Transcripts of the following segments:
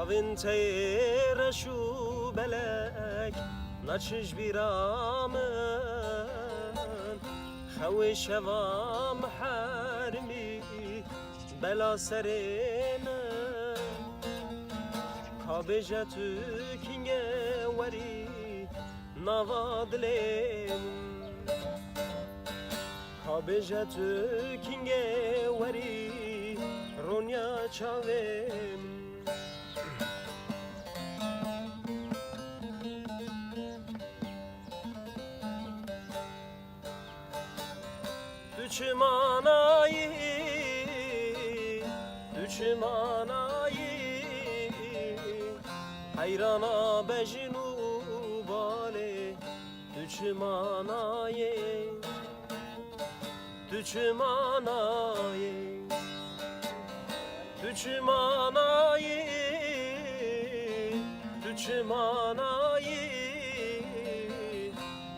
Çavin teyre şu belek Naçış biramın Xevi şevam hermi Bela serine Kabece tükinge veri Navadlem Kabece tükinge veri Ronya çavim Düşmanayı, hayrana bejnu bale, düşmanayı,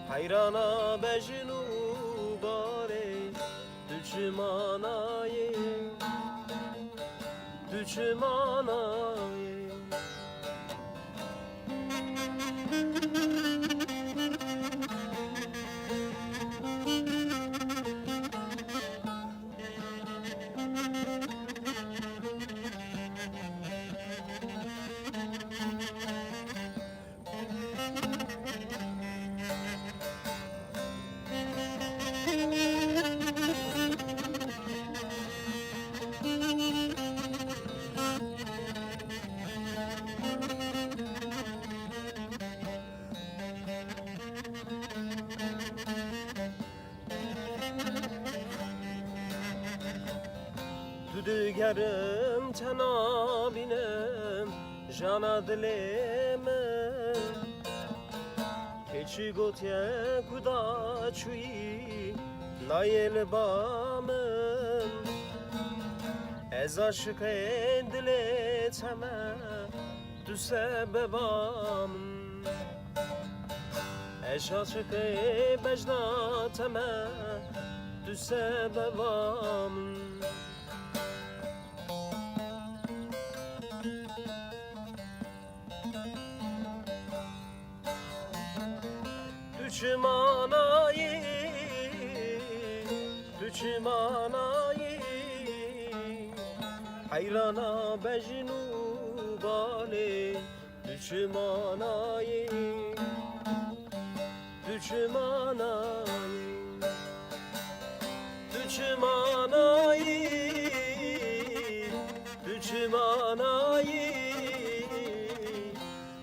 hayrana bejnu bale. Düşmanayım Düdügerim tenabinem Jana dileme Keçi gotye kuda çuyi Nayel bamım Ez aşık edileteme Du sebebam Ez aşık becdateme Du sebebam Düşmanayı hayrana bejnu bale Düşmanayı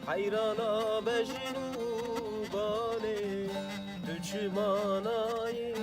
hayrana bejnu bale Düşmanayı